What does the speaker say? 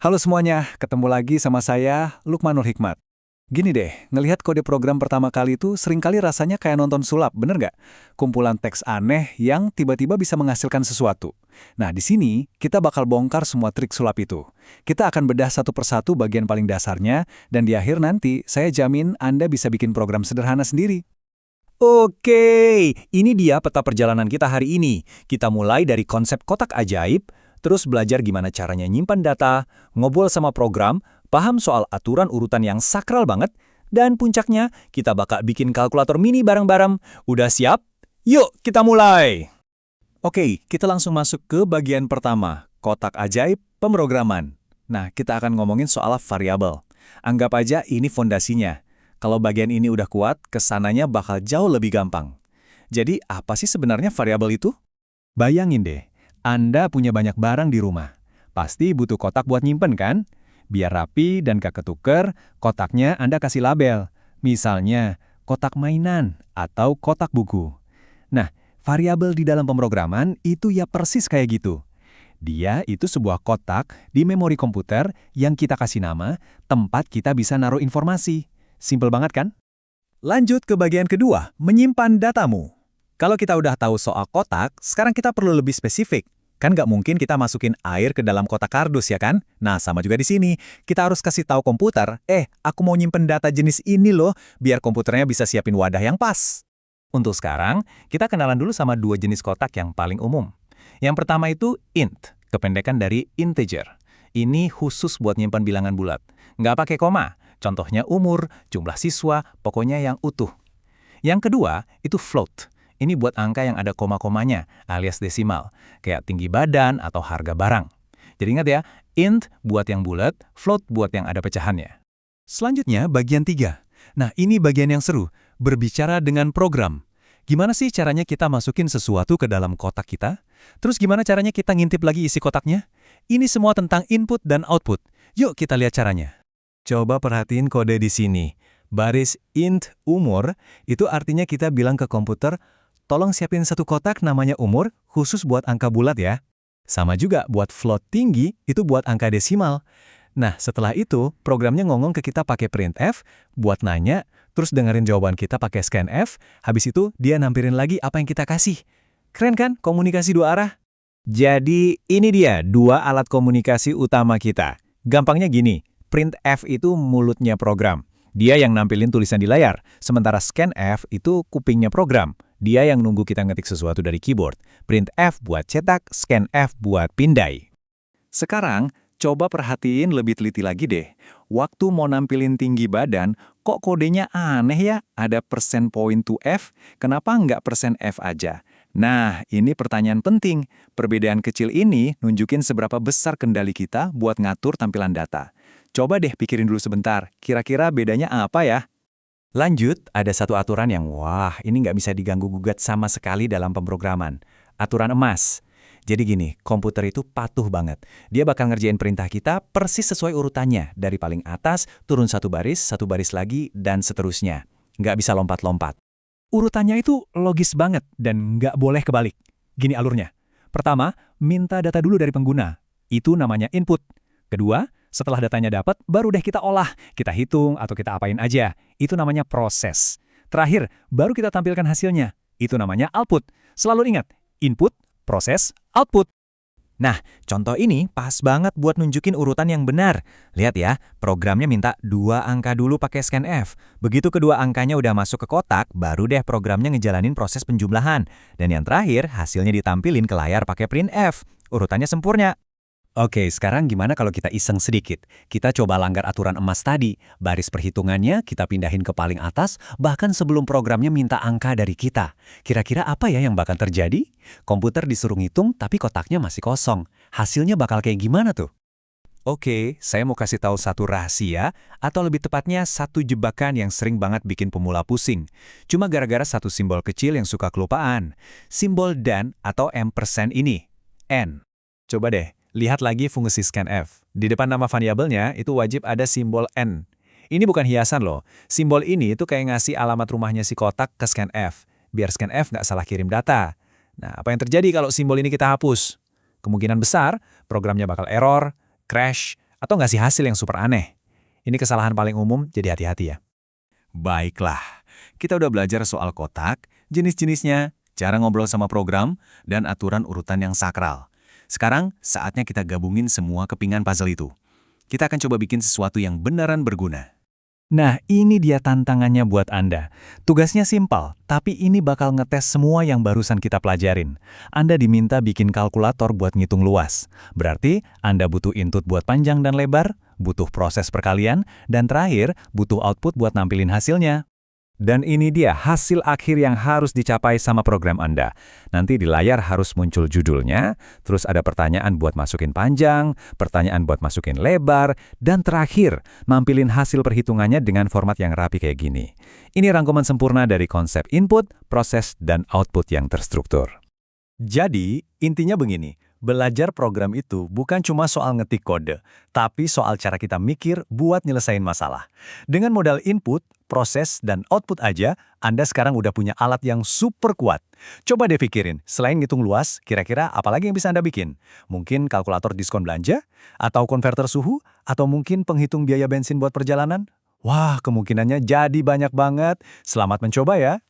Halo semuanya, ketemu lagi sama saya, Lukmanul Hikmat. Gini deh, ngelihat kode program pertama kali itu seringkali rasanya kayak nonton sulap, bener nggak? Kumpulan teks aneh yang tiba-tiba bisa menghasilkan sesuatu. Nah, di sini kita bakal bongkar semua trik sulap itu. Kita akan bedah satu persatu bagian paling dasarnya, dan di akhir nanti saya jamin Anda bisa bikin program sederhana sendiri. Oke, ini dia peta perjalanan kita hari ini. Kita mulai dari konsep kotak ajaib, terus belajar gimana caranya nyimpan data, ngobrol sama program, paham soal aturan urutan yang sakral banget, dan puncaknya kita bakal bikin kalkulator mini bareng-bareng. Udah siap? Yuk, kita mulai! Oke, kita langsung masuk ke bagian pertama, kotak ajaib pemrograman. Nah, kita akan ngomongin soal variabel. Anggap aja ini fondasinya. Kalau bagian ini udah kuat, kesananya bakal jauh lebih gampang. Jadi, apa sih sebenarnya variabel itu? Bayangin deh, Anda punya banyak barang di rumah. Pasti butuh kotak buat nyimpen kan? Biar rapi dan gak ketuker, kotaknya Anda kasih label. Misalnya, kotak mainan atau kotak buku. Nah, variabel di dalam pemrograman itu ya persis kayak gitu. Dia itu sebuah kotak di memori komputer yang kita kasih nama, tempat kita bisa naruh informasi. Simpel banget kan? Lanjut ke bagian kedua, menyimpan datamu. Kalau kita udah tahu soal kotak, sekarang kita perlu lebih spesifik. Kan nggak mungkin kita masukin air ke dalam kotak kardus ya kan? Nah, sama juga di sini. Kita harus kasih tahu komputer, aku mau nyimpen data jenis ini loh, biar komputernya bisa siapin wadah yang pas. Untuk sekarang, kita kenalan dulu sama dua jenis kotak yang paling umum. Yang pertama itu int, kependekan dari integer. Ini khusus buat nyimpan bilangan bulat. Nggak pakai koma. Contohnya umur, jumlah siswa, pokoknya yang utuh. Yang kedua, itu float. Ini buat angka yang ada koma-komanya, alias desimal, kayak tinggi badan atau harga barang. Jadi ingat ya, int buat yang bulat, float buat yang ada pecahannya. Selanjutnya, bagian 3. Nah, ini bagian yang seru, berbicara dengan program. Gimana sih caranya kita masukin sesuatu ke dalam kotak kita? Terus gimana caranya kita ngintip lagi isi kotaknya? Ini semua tentang input dan output. Yuk kita lihat caranya. Coba perhatiin kode di sini. Baris int umur, itu artinya kita bilang ke komputer, tolong siapin satu kotak namanya umur, khusus buat angka bulat ya. Sama juga buat float tinggi, itu buat angka desimal. Nah, setelah itu, programnya ngomong ke kita pakai printf, buat nanya, terus dengerin jawaban kita pakai scanf, habis itu dia nampilin lagi apa yang kita kasih. Keren kan, komunikasi dua arah? Jadi, ini dia dua alat komunikasi utama kita. Gampangnya gini, printf itu mulutnya program. Dia yang nampilin tulisan di layar, sementara scanf itu kupingnya program. Dia yang nunggu kita ngetik sesuatu dari keyboard. Printf buat cetak, scanf buat pindai. Sekarang, coba perhatiin lebih teliti lagi deh. Waktu mau nampilin tinggi badan, kok kodenya aneh ya? Ada persen point to F, kenapa nggak persen F aja? Nah, ini pertanyaan penting. Perbedaan kecil ini nunjukin seberapa besar kendali kita buat ngatur tampilan data. Coba deh pikirin dulu sebentar, kira-kira bedanya apa ya? Lanjut, ada satu aturan yang ini nggak bisa diganggu-gugat sama sekali dalam pemrograman. Aturan emas. Jadi gini, komputer itu patuh banget. Dia bakal ngerjain perintah kita persis sesuai urutannya. Dari paling atas, turun satu baris lagi, dan seterusnya. Nggak bisa lompat-lompat. Urutannya itu logis banget dan nggak boleh kebalik. Gini alurnya. Pertama, minta data dulu dari pengguna. Itu namanya input. Kedua, setelah datanya dapat, baru deh kita olah. Kita hitung atau kita apain aja. Itu namanya proses. Terakhir, baru kita tampilkan hasilnya. Itu namanya output. Selalu ingat, input, proses, output. Nah, contoh ini pas banget buat nunjukin urutan yang benar. Lihat ya, programnya minta 2 angka dulu pakai scanf. Begitu kedua angkanya udah masuk ke kotak, baru deh programnya ngejalanin proses penjumlahan. Dan yang terakhir, hasilnya ditampilin ke layar pakai printf. Urutannya sempurna. Oke, sekarang gimana kalau kita iseng sedikit? Kita coba langgar aturan emas tadi. Baris perhitungannya kita pindahin ke paling atas, bahkan sebelum programnya minta angka dari kita. Kira-kira apa ya yang bakal terjadi? Komputer disuruh ngitung, tapi kotaknya masih kosong. Hasilnya bakal kayak gimana tuh? Oke, saya mau kasih tahu satu rahasia, atau lebih tepatnya satu jebakan yang sering banget bikin pemula pusing. Cuma gara-gara satu simbol kecil yang suka kelupaan. Simbol dan atau ampersand ini. N. Coba deh. Lihat lagi fungsi scanf. Di depan nama variabelnya itu wajib ada simbol N. Ini bukan hiasan loh. Simbol ini itu kayak ngasih alamat rumahnya si kotak ke scanf. Biar scanf nggak salah kirim data. Nah, apa yang terjadi kalau simbol ini kita hapus? Kemungkinan besar, programnya bakal error, crash, Atau ngasih hasil yang super aneh. Ini kesalahan paling umum, jadi hati-hati ya. Baiklah, kita udah belajar soal kotak, jenis-jenisnya, cara ngobrol sama program, dan aturan urutan yang sakral. Sekarang, saatnya kita gabungin semua kepingan puzzle itu. Kita akan coba bikin sesuatu yang beneran berguna. Nah, ini dia tantangannya buat Anda. Tugasnya simpel, tapi ini bakal ngetes semua yang barusan kita pelajarin. Anda diminta bikin kalkulator buat ngitung luas. Berarti, Anda butuh input buat panjang dan lebar, butuh proses perkalian, dan terakhir, butuh output buat nampilin hasilnya. Dan ini dia hasil akhir yang harus dicapai sama program Anda. Nanti di layar harus muncul judulnya, terus ada pertanyaan buat masukin panjang, pertanyaan buat masukin lebar, dan terakhir, nampilin hasil perhitungannya dengan format yang rapi kayak gini. Ini rangkuman sempurna dari konsep input, proses, dan output yang terstruktur. Jadi, intinya begini. Belajar program itu bukan cuma soal ngetik kode, tapi soal cara kita mikir buat nyelesain masalah. Dengan modal input, proses, dan output aja, Anda sekarang udah punya alat yang super kuat. Coba deh pikirin, selain ngitung luas, kira-kira apa lagi yang bisa Anda bikin? Mungkin kalkulator diskon belanja? Atau konverter suhu? Atau mungkin penghitung biaya bensin buat perjalanan? Wah, kemungkinannya jadi banyak banget. Selamat mencoba ya!